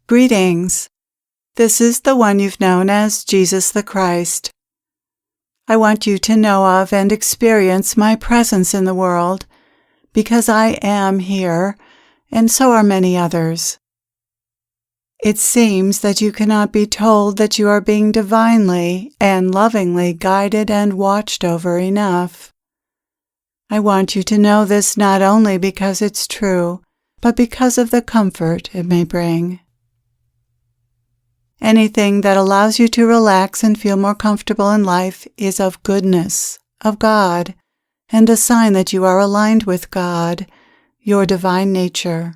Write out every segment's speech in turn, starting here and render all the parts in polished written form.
Greetings. This is the one you've known as Jesus the Christ. I want you to know of and experience my presence in the world, because I am here, and so are many others. It seems that you cannot be told that you are being divinely and lovingly guided and watched over enough. I want you to know this not only because it's true, but because of the comfort it may bring. Anything that allows you to relax and feel more comfortable in life is of goodness, of God, and a sign that you are aligned with God, your divine nature.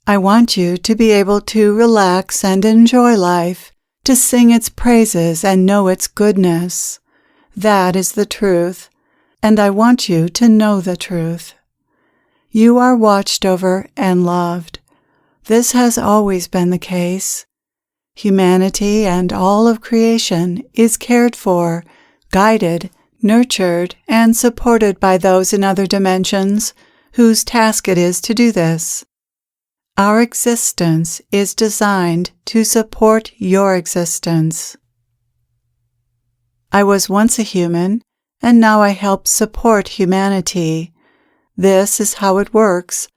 I want you to be able to relax and enjoy life, to sing its praises and know its goodness. That is the truth, and I want you to know the truth. You are watched over and loved. This has always been the case. Humanity and all of creation is cared for, guided, nurtured, and supported by those in other dimensions whose task it is to do this. Our existence is designed to support your existence. I was once a human, and now I help support humanity. This is how it works,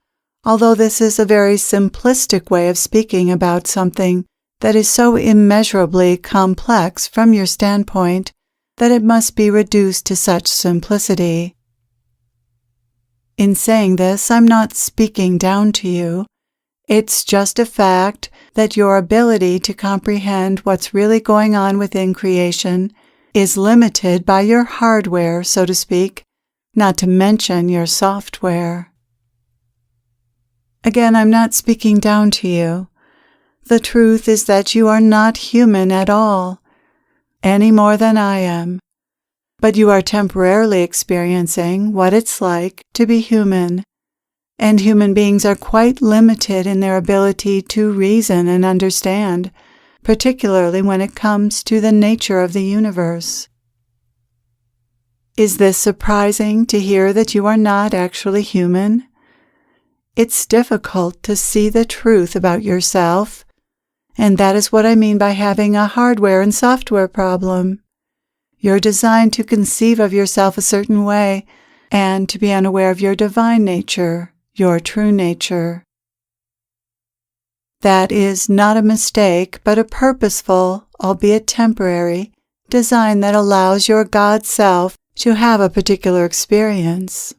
although this is a very simplistic way of speaking about something that is so immeasurably complex from your standpoint that it must be reduced to such simplicity. In saying this, I'm not speaking down to you. It's just a fact that your ability to comprehend what's really going on within creation is limited by your hardware, so to speak, not to mention your software. Again, I'm not speaking down to you. The truth is that you are not human at all, any more than I am. But you are temporarily experiencing what it's like to be human, and human beings are quite limited in their ability to reason and understand, particularly when it comes to the nature of the universe. Is this surprising to hear that you are not actually human? It's difficult to see the truth about yourself, and that is what I mean by having a hardware and software problem. You're designed to conceive of yourself a certain way and to be unaware of your divine nature, your true nature. That is not a mistake, but a purposeful, albeit temporary, design that allows your God self to have a particular experience.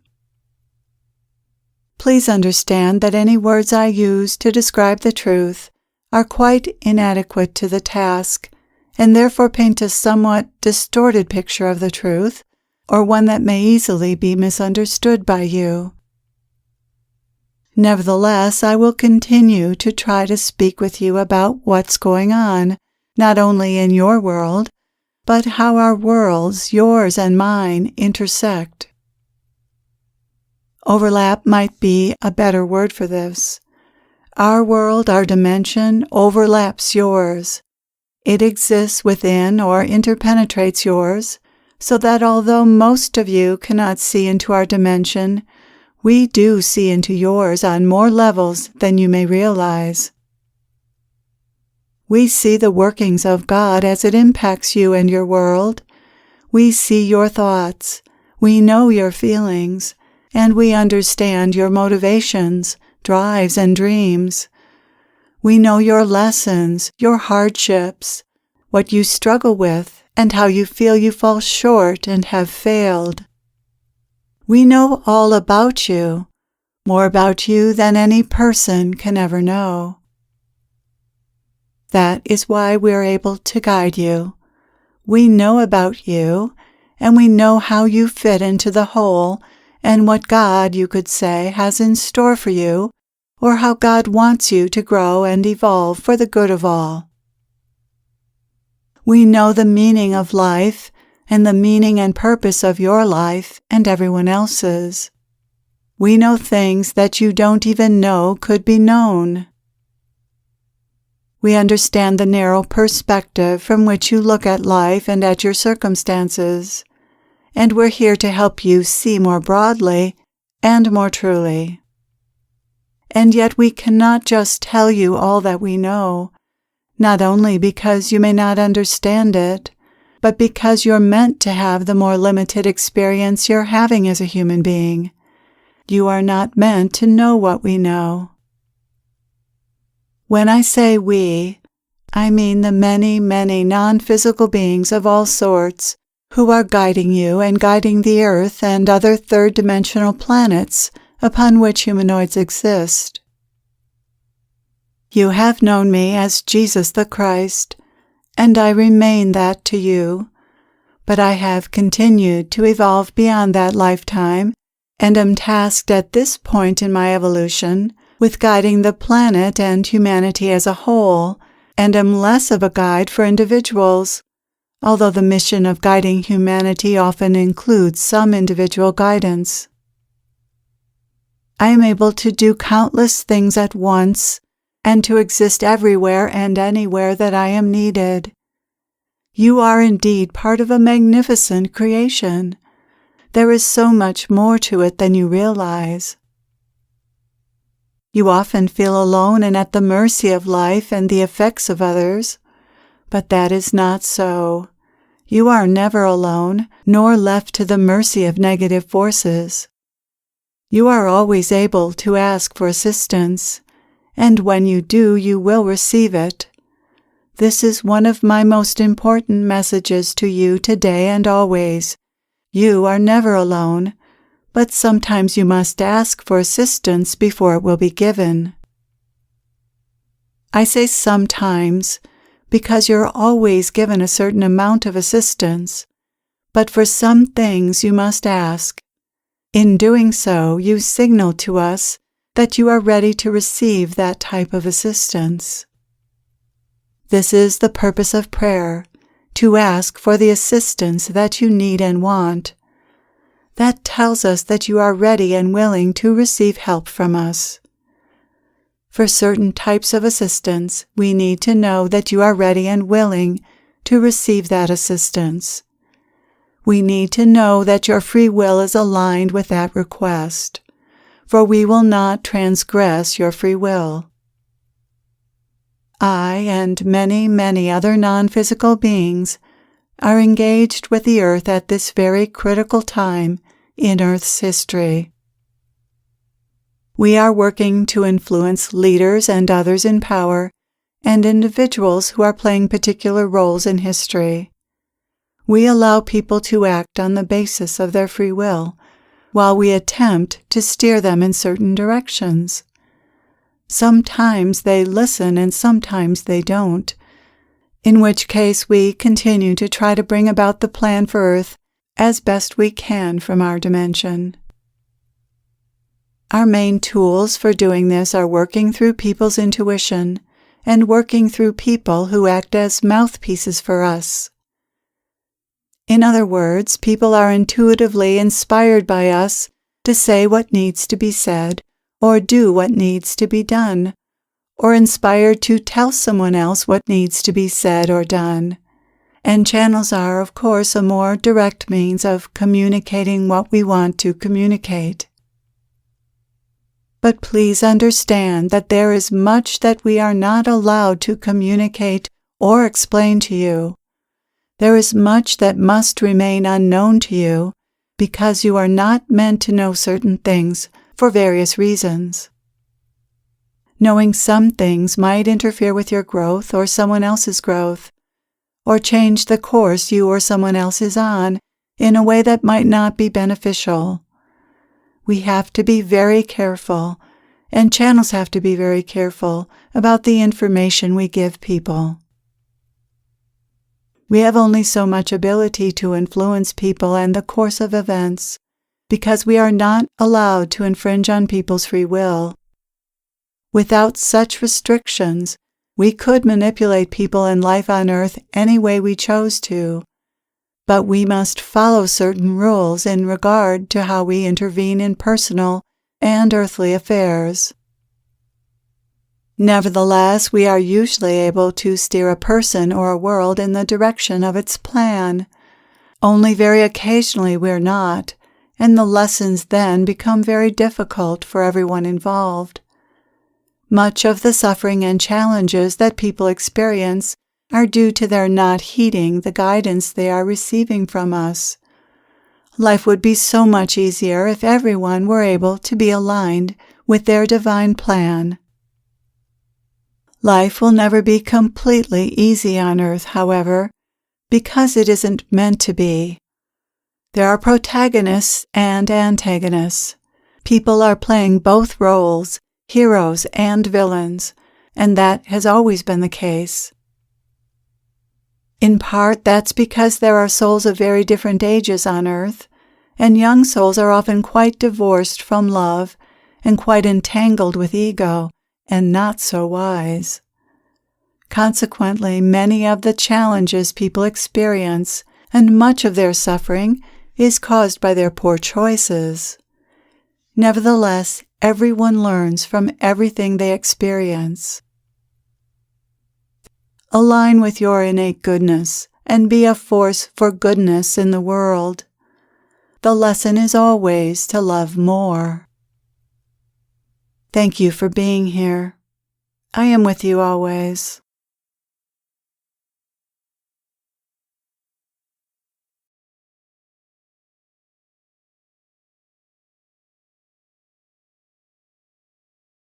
Please understand that any words I use to describe the truth are quite inadequate to the task, and therefore paint a somewhat distorted picture of the truth, or one that may easily be misunderstood by you. Nevertheless, I will continue to try to speak with you about what's going on, not only in your world, but how our worlds, yours and mine, intersect. Overlap might be a better word for this. Our world, our dimension, overlaps yours. It exists within or interpenetrates yours, so that although most of you cannot see into our dimension, we do see into yours on more levels than you may realize. We see the workings of God as it impacts you and your world. We see your thoughts. We know your feelings. And we understand your motivations, drives, and dreams. We know your lessons, your hardships, what you struggle with, and how you feel you fall short and have failed. We know all about you, more about you than any person can ever know. That is why we're able to guide you. We know about you, and we know how you fit into the whole, and what God, you could say, has in store for you, or how God wants you to grow and evolve for the good of all. We know the meaning of life, and the meaning and purpose of your life and everyone else's. We know things that you don't even know could be known. We understand the narrow perspective from which you look at life and at your circumstances, and we're here to help you see more broadly and more truly. and yet we cannot just tell you all that we know, not only because you may not understand it, but because you're meant to have the more limited experience you're having as a human being. You are not meant to know what we know. When I say we, I mean the many, many non-physical beings of all sorts who are guiding you and guiding the Earth and other third-dimensional planets upon which humanoids exist. You have known me as Jesus the Christ, and I remain that to you, but I have continued to evolve beyond that lifetime and am tasked at this point in my evolution with guiding the planet and humanity as a whole, and am less of a guide for individuals, although the mission of guiding humanity often includes some individual guidance. I am able to do countless things at once, and to exist everywhere and anywhere that I am needed. You are indeed part of a magnificent creation. There is so much more to it than you realize. You often feel alone and at the mercy of life and the effects of others, but that is not so. You are never alone, nor left to the mercy of negative forces. You are always able to ask for assistance, and when you do, you will receive it. This is one of my most important messages to you today and always. You are never alone, but sometimes you must ask for assistance before it will be given. I say sometimes because you're always given a certain amount of assistance, but for some things you must ask. In doing so, you signal to us that you are ready to receive that type of assistance. This is the purpose of prayer, to ask for the assistance that you need and want. That tells us that you are ready and willing to receive help from us. For certain types of assistance, we need to know that you are ready and willing to receive that assistance. We need to know that your free will is aligned with that request, for we will not transgress your free will. I and many, many other non-physical beings are engaged with the Earth at this very critical time in Earth's history. We are working to influence leaders and others in power and individuals who are playing particular roles in history. We allow people to act on the basis of their free will, while we attempt to steer them in certain directions. Sometimes they listen and sometimes they don't, in which case we continue to try to bring about the plan for Earth as best we can from our dimension. Our main tools for doing this are working through people's intuition and working through people who act as mouthpieces for us. In other words, people are intuitively inspired by us to say what needs to be said or do what needs to be done, or inspired to tell someone else what needs to be said or done. And channels are, of course, a more direct means of communicating what we want to communicate. But please understand that there is much that we are not allowed to communicate or explain to you. There is much that must remain unknown to you because you are not meant to know certain things for various reasons. Knowing some things might interfere with your growth or someone else's growth, or change the course you or someone else is on in a way that might not be beneficial. We have to be very careful, and channels have to be very careful about the information we give people. We have only so much ability to influence people and the course of events, because we are not allowed to infringe on people's free will. Without such restrictions, we could manipulate people and life on Earth any way we chose to, but we must follow certain rules in regard to how we intervene in personal and earthly affairs. Nevertheless, we are usually able to steer a person or a world in the direction of its plan. Only very occasionally we're not, and the lessons then become very difficult for everyone involved. Much of the suffering and challenges that people experience are due to their not heeding the guidance they are receiving from us. Life would be so much easier if everyone were able to be aligned with their divine plan. Life will never be completely easy on earth, however, because it isn't meant to be. There are protagonists and antagonists. People are playing both roles, heroes and villains, and that has always been the case. In part, that's because there are souls of very different ages on earth, and young souls are often quite divorced from love and quite entangled with ego and not so wise. Consequently, many of the challenges people experience and much of their suffering is caused by their poor choices. Nevertheless, everyone learns from everything they experience. Align with your innate goodness and be a force for goodness in the world. The lesson is always to love more. Thank you for being here. I am with you always.